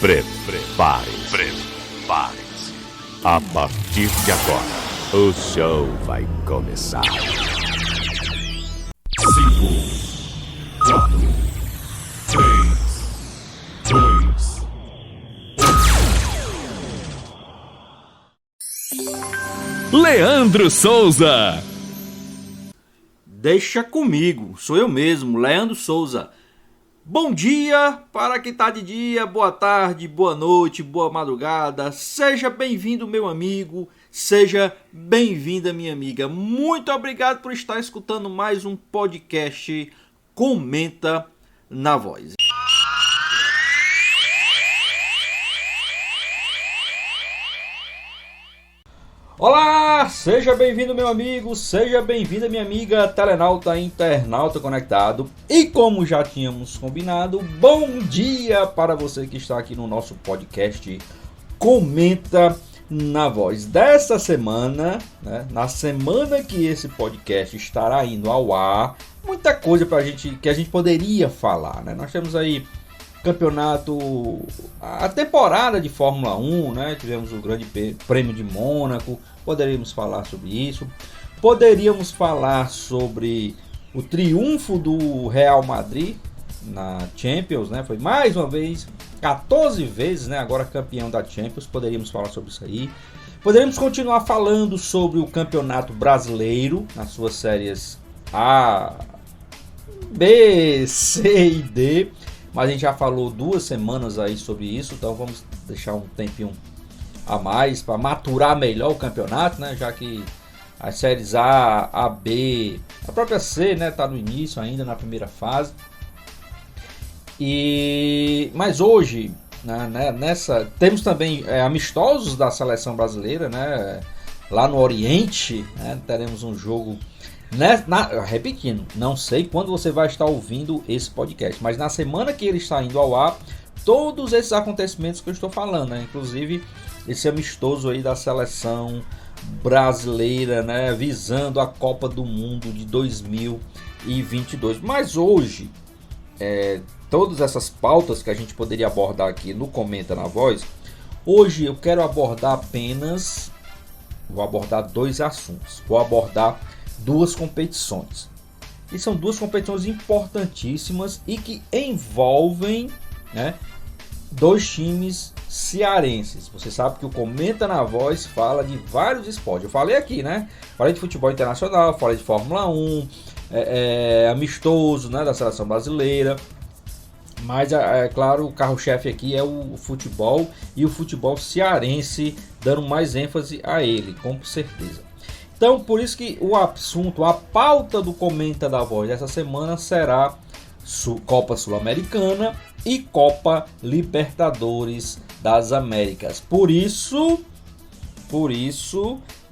Prepare-se. A partir de agora, o show vai começar. 5, 4, 3, 2. Leandro Souza. Deixa comigo, sou eu mesmo, Leandro Souza. Bom dia para quem está de dia, boa tarde, boa noite, boa madrugada. Seja bem-vindo, meu amigo, seja bem-vinda, minha amiga. Muito obrigado por estar escutando mais um podcast Comenta na Voz. Olá, seja bem-vindo, meu amigo, seja bem-vinda, minha amiga, telenauta, internauta conectado. E como já tínhamos combinado, bom dia para você que está aqui no nosso podcast Comenta na Voz. Dessa semana, né, na semana que esse podcast estará indo ao ar, muita coisa que a gente poderia falar, né? Nós temos aí campeonato, a temporada de Fórmula 1, né? Tivemos o Grande Prêmio de Mônaco, poderíamos falar sobre isso. Poderíamos falar sobre o triunfo do Real Madrid na Champions, né? Foi mais uma vez, 14 vezes, né? Agora campeão da Champions, poderíamos falar sobre isso aí. Poderíamos continuar falando sobre o Campeonato Brasileiro, nas suas séries A, B, C e D. Mas a gente já falou 2 semanas aí sobre isso, então vamos deixar um tempinho a mais para maturar melhor o campeonato, né? Já que as séries A, B, a própria C, né, tá no início ainda, na primeira fase. Mas hoje, né, temos também amistosos da seleção brasileira, né? Lá no Oriente, né, teremos um jogo. Repetindo, não sei quando você vai estar ouvindo esse podcast, mas na semana que ele está indo ao ar, todos esses acontecimentos que eu estou falando, né? Inclusive esse amistoso aí da seleção brasileira, né? Visando a Copa do Mundo de 2022. Mas hoje, todas essas pautas que a gente poderia abordar aqui no Comenta na Voz, hoje eu quero vou abordar 2 assuntos. Vou abordar 2 competições. E são 2 competições importantíssimas e que envolvem, né, 2 times cearenses. Você sabe que o Comenta na Voz fala de vários esportes. Eu falei aqui, né? Falei de futebol internacional, falei de Fórmula 1, amistoso, né, da seleção brasileira. Mas, claro, o carro-chefe aqui é o futebol e o futebol cearense, dando mais ênfase a ele, com certeza. Então, por isso que o assunto, a pauta do Comenta da Voz dessa semana será Copa Sul-Americana e Copa Libertadores das Américas. Por isso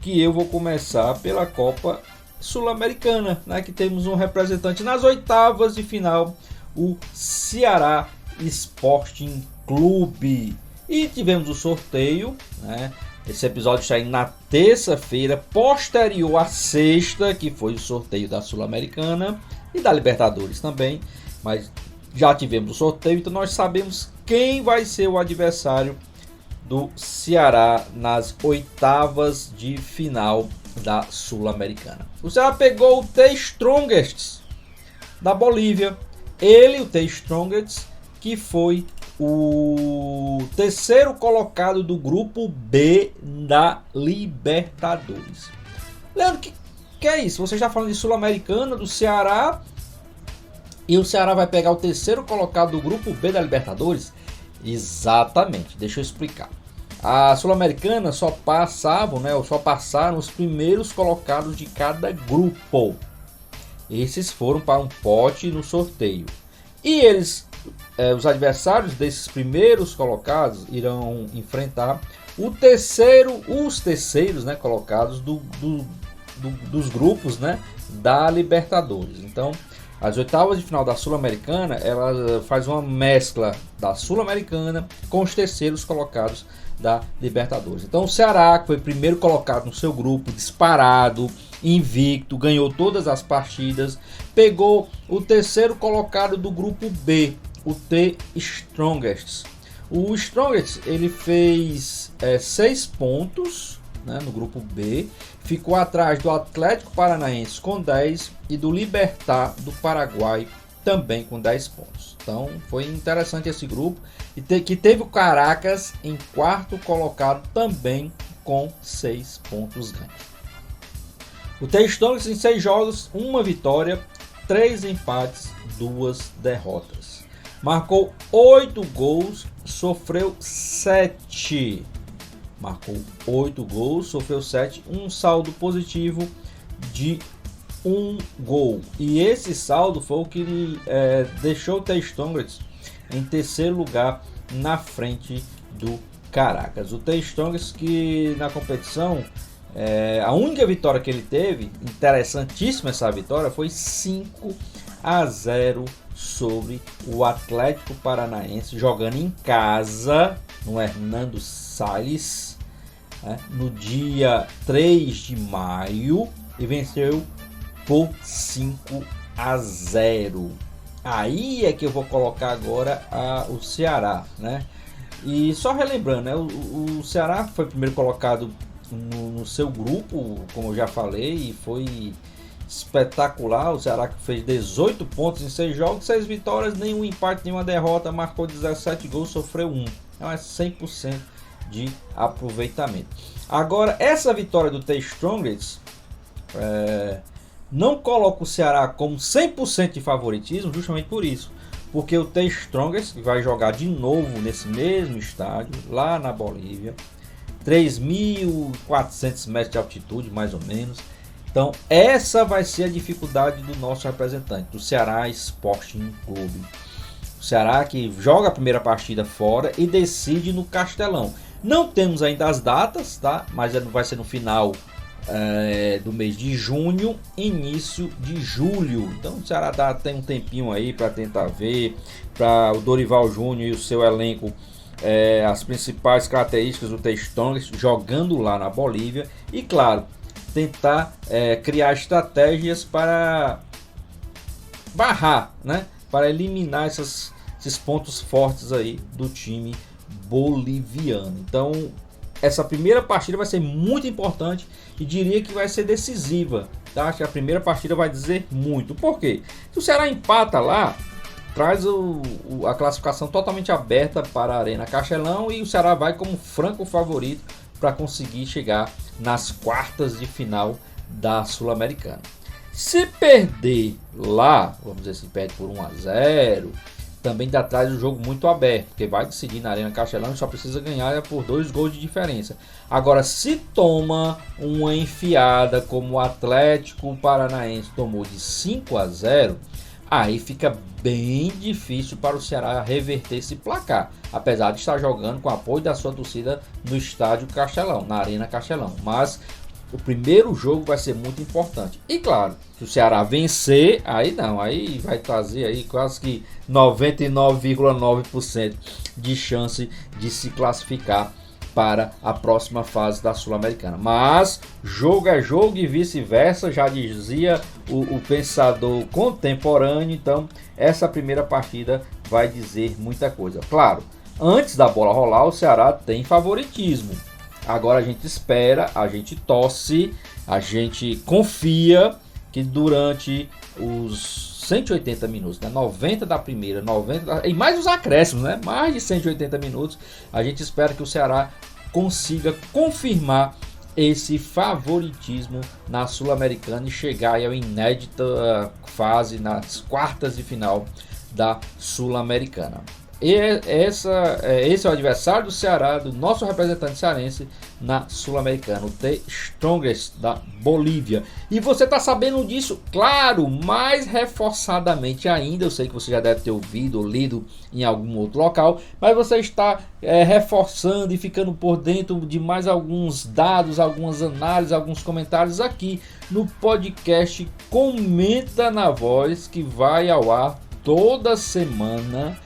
que eu vou começar pela Copa Sul-Americana, né, que temos um representante nas oitavas de final, o Ceará Sporting Clube. E tivemos o sorteio, né? Esse episódio está indo na terça-feira, posterior à sexta, que foi o sorteio da Sul-Americana e da Libertadores também. Mas já tivemos o sorteio, então nós sabemos quem vai ser o adversário do Ceará nas oitavas de final da Sul-Americana. O Ceará pegou o The Strongest da Bolívia. O The Strongest, que foi o terceiro colocado do grupo B da Libertadores. Leandro, que é isso? Você já falando de Sul-Americana, do Ceará, e o Ceará vai pegar o terceiro colocado do grupo B da Libertadores? Exatamente, deixa eu explicar. A Sul-Americana só passaram os primeiros colocados de cada grupo. Esses foram para um pote no sorteio. E os adversários desses primeiros colocados irão enfrentar os terceiros, né, colocados dos grupos, né, da Libertadores. Então, as oitavas de final da Sul-Americana, ela faz uma mescla da Sul-Americana com os terceiros colocados da Libertadores. Então, o Ceará, que foi primeiro colocado no seu grupo, disparado, invicto, ganhou todas as partidas, pegou o terceiro colocado do grupo B, o The Strongest. O Strongest ele fez 6 pontos, né, no grupo B, ficou atrás do Atlético Paranaense com 10 e do Libertad do Paraguai também com 10 pontos. Então foi interessante esse grupo, e que teve o Caracas em quarto colocado também com 6 pontos ganhos. O The Strongest em 6 jogos, 1 vitória, 3 empates, 2 derrotas. Marcou 8 gols, sofreu 7. Marcou 8 gols, sofreu 7, um saldo positivo de 1 gol. E esse saldo foi o que deixou o The Strongest em terceiro lugar na frente do Caracas. O The Strongest, que na competição, a única vitória que ele teve, interessantíssima essa vitória, foi 5-0 sobre o Atlético Paranaense, jogando em casa no Hernando Salles, no dia 3 de maio, e venceu por 5-0. Aí é que eu vou colocar agora o Ceará, né? E só relembrando, né? O Ceará foi primeiro colocado no seu grupo, como eu já falei, e foi espetacular. O Ceará que fez 18 pontos em 6 jogos, 6 vitórias, nenhum empate, nenhuma derrota, marcou 17 gols, sofreu 1. Então é 100% de aproveitamento. Agora, essa vitória do The Strongest não coloca o Ceará como 100% de favoritismo, justamente por isso. Porque o The Strongest vai jogar de novo nesse mesmo estádio, lá na Bolívia, 3.400 metros de altitude, mais ou menos. Então, essa vai ser a dificuldade do nosso representante, do Ceará Sporting Clube. O Ceará que joga a primeira partida fora e decide no Castelão. Não temos ainda as datas, tá? Mas vai ser no final do mês de junho, início de julho. Então o Ceará tem um tempinho aí para tentar ver, para o Dorival Júnior e o seu elenco, as principais características do The Strongest jogando lá na Bolívia, e claro, tentar criar estratégias para barrar, né, para eliminar esses pontos fortes aí do time boliviano. Então essa primeira partida vai ser muito importante e diria que vai ser decisiva, tá? Acho que a primeira partida vai dizer muito. Por quê? Se o Ceará empata lá, traz a classificação totalmente aberta para a Arena Castelão, e o Ceará vai como franco favorito para conseguir chegar nas quartas de final da Sul-Americana. Se perder lá, vamos dizer, se perde por 1-0, também dá atrás do jogo muito aberto, porque vai decidir na Arena Castelão e só precisa ganhar por 2 gols de diferença. Agora, se toma uma enfiada como o Atlético Paranaense tomou de 5-0, aí fica bem difícil para o Ceará reverter esse placar, apesar de estar jogando com o apoio da sua torcida no estádio Castelão, na Arena Castelão. Mas o primeiro jogo vai ser muito importante. E claro, se o Ceará vencer, aí vai trazer aí quase que 99,9% de chance de se classificar para a próxima fase da Sul-Americana. Mas jogo é jogo e vice-versa, já dizia o pensador contemporâneo. Então essa primeira partida vai dizer muita coisa. Claro, antes da bola rolar, o Ceará tem favoritismo. Agora a gente espera, a gente torce, a gente confia que durante os 180 minutos, né? 90 da primeira, 90 e mais os acréscimos, né? Mais de 180 minutos, a gente espera que o Ceará consiga confirmar esse favoritismo na Sul-Americana e chegar à inédita fase nas quartas de final da Sul-Americana. E esse é o adversário do Ceará, do nosso representante cearense na Sul-Americana, o The Strongest da Bolívia. E você está sabendo disso, claro, mais reforçadamente ainda. Eu sei que você já deve ter ouvido ou lido em algum outro local, mas você está reforçando e ficando por dentro de mais alguns dados, algumas análises, alguns comentários aqui no podcast Comenta na Voz, que vai ao ar toda semana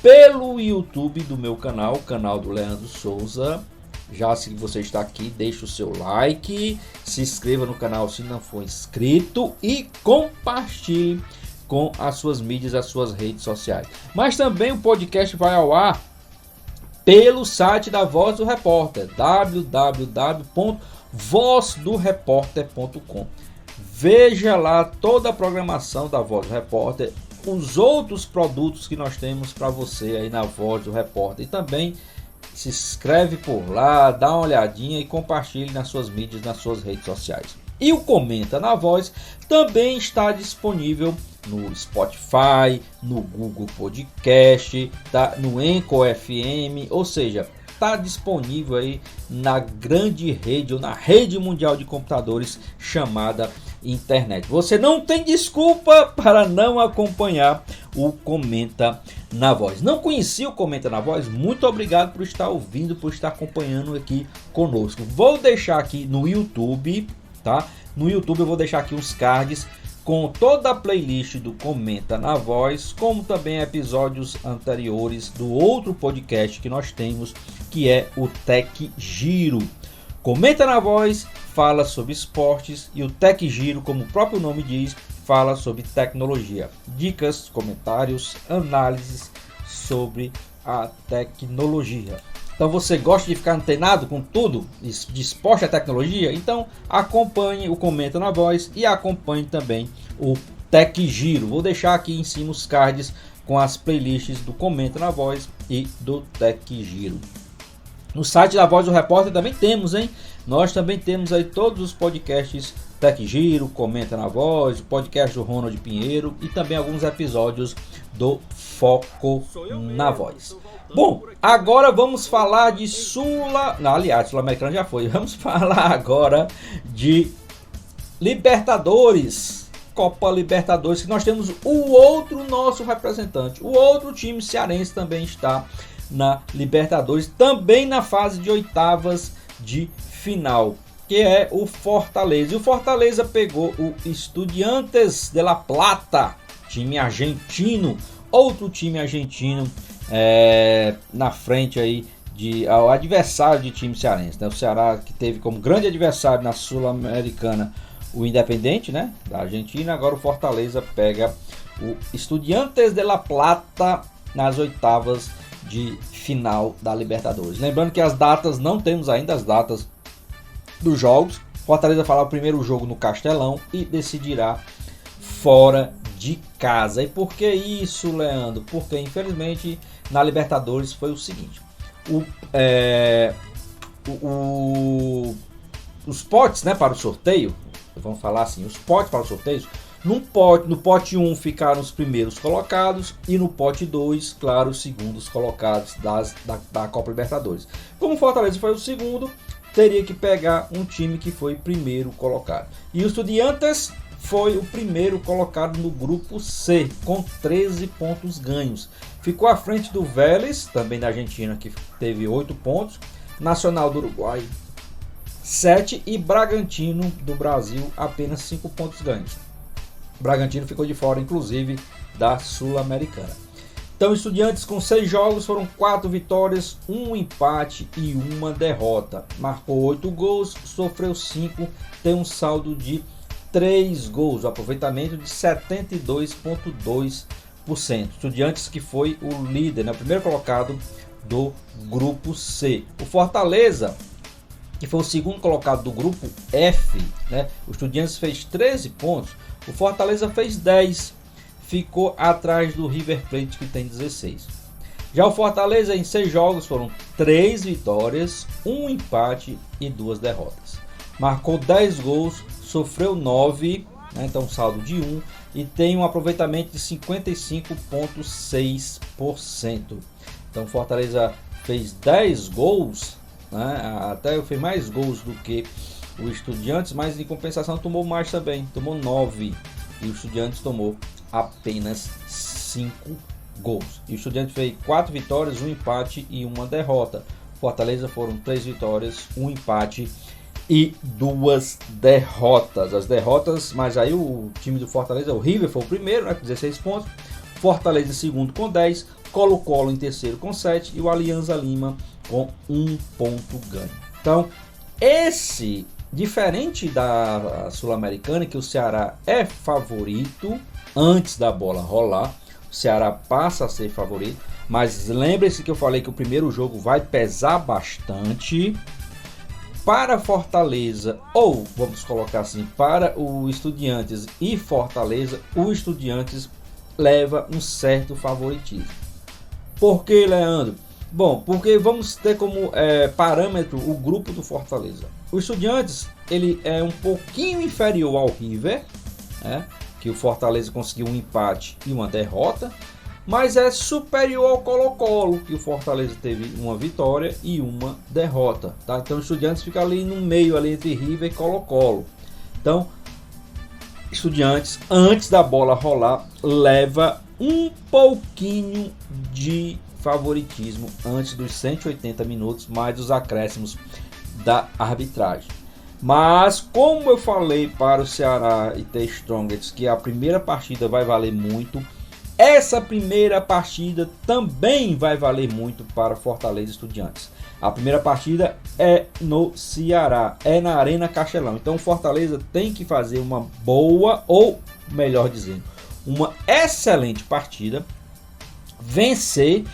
pelo YouTube do meu canal, o canal do Leandro Souza. Já se você está aqui, deixe o seu like, se inscreva no canal se não for inscrito e compartilhe com as suas mídias, as suas redes sociais. Mas também o podcast vai ao ar pelo site da Voz do Repórter, www.vozdoreporter.com. Veja lá toda a programação da Voz do Repórter, os outros produtos que nós temos para você aí na Voz do Repórter, e também se inscreve por lá, dá uma olhadinha e compartilhe nas suas mídias, nas suas redes sociais. E o Comenta na Voz também está disponível no Spotify, no Google Podcast, tá? No Anchor FM, ou seja, está disponível aí na grande rede ou na rede mundial de computadores chamada internet. Você não tem desculpa para não acompanhar o Comenta na Voz. Não conhecia o Comenta na Voz? Muito obrigado por estar ouvindo, por estar acompanhando aqui conosco. Vou deixar aqui no YouTube, tá? No YouTube eu vou deixar aqui uns cards com toda a playlist do Comenta na Voz, como também episódios anteriores do outro podcast que nós temos, que é o Tech Giro. Comenta na Voz fala sobre esportes e o Tech Giro, como o próprio nome diz, fala sobre tecnologia. Dicas, comentários, análises sobre a tecnologia. Então você gosta de ficar antenado com tudo de esporte e tecnologia? Então acompanhe o Comenta na Voz e acompanhe também o Tech Giro. Vou deixar aqui em cima os cards com as playlists do Comenta na Voz e do Tech Giro. No site da Voz do Repórter também temos, hein? Nós também temos aí todos os podcasts Tech Giro, Comenta na Voz, o podcast do Ronald Pinheiro e também alguns episódios do Foco na Voz. Bom, agora vamos falar de Sul-Americana já foi. Vamos falar agora de Libertadores, Copa Libertadores, que nós temos o outro nosso representante. O outro time cearense também está na Libertadores, também na fase de oitavas de final, que é o Fortaleza. E o Fortaleza pegou o Estudiantes de La Plata, time argentino, outro time argentino na frente aí ao adversário de time cearense, né? O Ceará, que teve como grande adversário na Sul-Americana o Independente, né, da Argentina. Agora o Fortaleza pega o Estudiantes de La Plata nas oitavas de final da Libertadores. Lembrando que as datas, não temos ainda as datas dos jogos. Fortaleza fará o primeiro jogo no Castelão e decidirá fora de casa. E por que isso, Leandro? Porque infelizmente na Libertadores foi o seguinte: os potes, né, para o sorteio, vamos falar assim, os potes para os sorteios, no pote 1 ficaram os primeiros colocados e no pote 2, claro, os segundos colocados da Copa Libertadores. Como o Fortaleza foi o segundo, teria que pegar um time que foi primeiro colocado. E o Estudiantes foi o primeiro colocado no grupo C, com 13 pontos ganhos. Ficou à frente do Vélez, também da Argentina, que teve 8 pontos. Nacional do Uruguai, 7. E Bragantino do Brasil, apenas 5 pontos ganhos. Bragantino ficou de fora, inclusive, da Sul-Americana. Então, Estudiantes com 6 jogos, foram 4 vitórias, 1 empate e 1 derrota. Marcou 8 gols, sofreu 5, tem um saldo de 3 gols, o aproveitamento de 72,2%. Estudiantes, que foi o líder, né, o primeiro colocado do grupo C. O Fortaleza, que foi o segundo colocado do grupo F, né, o Estudiantes fez 13 pontos, o Fortaleza fez 10, ficou atrás do River Plate, que tem 16. Já o Fortaleza, em 6 jogos, foram 3 vitórias, 1 empate e 2 derrotas. Marcou 10 gols, sofreu 9, né, então saldo de 1, e tem um aproveitamento de 55,6%. Então Fortaleza fez 10 gols, né, até fez mais gols do que o Estudiantes, mas em compensação tomou mais também, tomou 9, e o Estudiantes tomou apenas 5 gols. E o Estudiantes fez 4 vitórias, 1 empate e 1 derrota. Fortaleza foram 3 vitórias, 1 empate e 2 derrotas. As derrotas, mas aí o time do Fortaleza, o River foi o primeiro, né, com 16 pontos. Fortaleza em segundo com 10, Colo-Colo em terceiro com 7 e o Alianza Lima com 1 ponto ganho. Então, esse, diferente da Sul-Americana, que o Ceará é favorito antes da bola rolar, o Ceará passa a ser favorito. Mas lembre-se que eu falei que o primeiro jogo vai pesar bastante. Para Fortaleza, ou vamos colocar assim, para o Estudiantes e Fortaleza, o Estudiantes leva um certo favoritismo. Por que, Leandro? Bom, porque vamos ter como parâmetro o grupo do Fortaleza. O Estudiantes, ele é um pouquinho inferior ao River, né? Que o Fortaleza conseguiu um empate e uma derrota, mas é superior ao Colo-Colo, que o Fortaleza teve uma vitória e uma derrota, tá? Então o Estudiantes fica ali no meio, ali entre River e Colo-Colo. Então, Estudiantes, antes da bola rolar, leva um pouquinho de favoritismo antes dos 180 minutos, mais os acréscimos da arbitragem. Mas, como eu falei para o Ceará e The Strongest que a primeira partida vai valer muito, essa primeira partida também vai valer muito para Fortaleza e Estudiantes. A primeira partida é no Ceará, é na Arena Castelão. Então Fortaleza tem que fazer uma boa, ou melhor dizendo, uma excelente partida. Vencer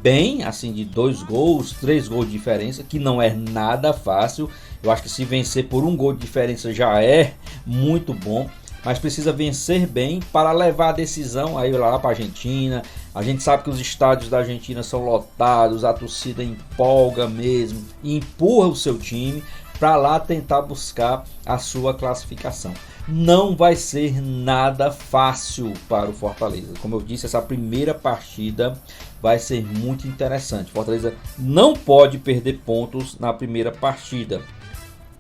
bem, assim, de 2 gols, 3 gols de diferença, que não é nada fácil. Eu acho que se vencer por 1 gol de diferença já é muito bom. Mas precisa vencer bem para levar a decisão aí lá para a Argentina. A gente sabe que os estádios da Argentina são lotados, a torcida empolga mesmo e empurra o seu time para lá tentar buscar a sua classificação. Não vai ser nada fácil para o Fortaleza. Como eu disse, essa primeira partida vai ser muito interessante. Fortaleza não pode perder pontos na primeira partida.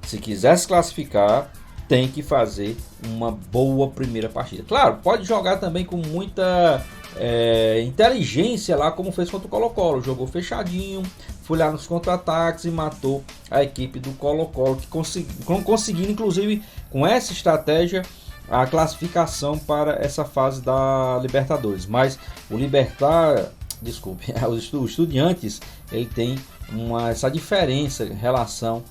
Se quiser se classificar, tem que fazer uma boa primeira partida. Claro, pode jogar também com muita inteligência lá, como fez contra o Colo-Colo. Jogou fechadinho, foi lá nos contra-ataques e matou a equipe do Colo-Colo, que conseguindo, inclusive, com essa estratégia, a classificação para essa fase da Libertadores. Mas o o Estudiantes, ele tem essa diferença em relação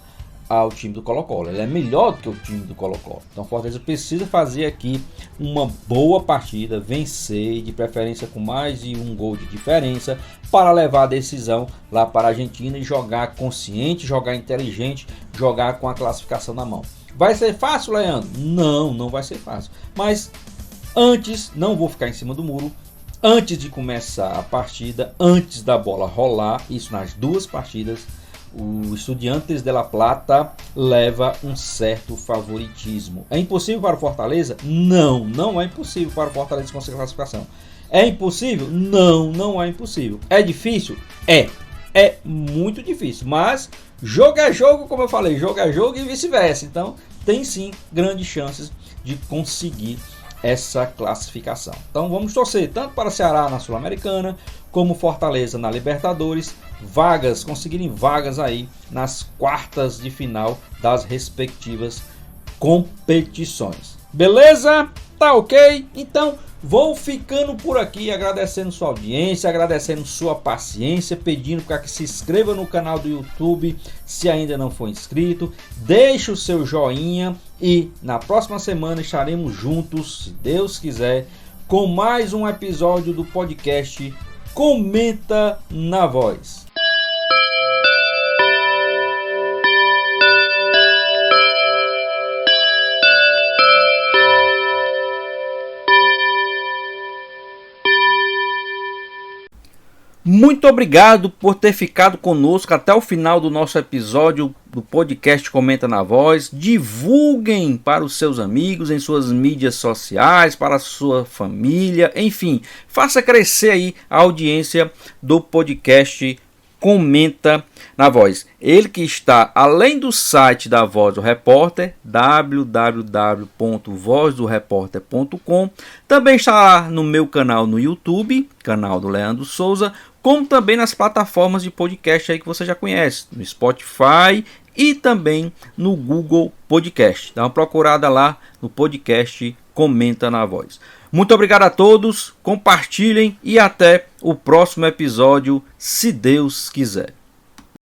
ao time do Colo-Colo. Ele é melhor do que o time do Colo-Colo. Então o Fortaleza precisa fazer aqui uma boa partida, vencer, de preferência com mais de 1 gol de diferença, para levar a decisão lá para a Argentina e jogar consciente, jogar inteligente, jogar com a classificação na mão. Vai ser fácil, Leandro? Não, não vai ser fácil. Mas antes, não vou ficar em cima do muro, antes de começar a partida, antes da bola rolar, isso nas 2 partidas, o Estudiantes de La Plata leva um certo favoritismo. É impossível para o Fortaleza? Não, não é impossível para o Fortaleza conseguir a classificação. É impossível? Não, não é impossível. É difícil? É muito difícil, mas jogo é jogo, como eu falei, jogo é jogo e vice-versa. Então tem sim grandes chances de conseguir essa classificação. Então vamos torcer tanto para o Ceará na Sul-Americana, como Fortaleza na Libertadores, conseguirem vagas aí nas quartas de final das respectivas competições. Beleza? Tá ok? Então vou ficando por aqui, agradecendo sua audiência, agradecendo sua paciência, pedindo para que se inscreva no canal do YouTube se ainda não for inscrito, deixe o seu joinha e na próxima semana estaremos juntos, se Deus quiser, com mais um episódio do podcast Comenta na Voz. Muito obrigado por ter ficado conosco até o final do nosso episódio do podcast Comenta na Voz. Divulguem para os seus amigos em suas mídias sociais, para a sua família, enfim, faça crescer aí a audiência do podcast Comenta na Voz. Ele que está além do site da Voz do Repórter, www.vozdoreporter.com, também está no meu canal no YouTube, canal do Leandro Souza, como também nas plataformas de podcast aí que você já conhece, no Spotify e também no Google Podcast. Dá uma procurada lá no podcast Comenta na Voz. Muito obrigado a todos, compartilhem e até o próximo episódio, se Deus quiser.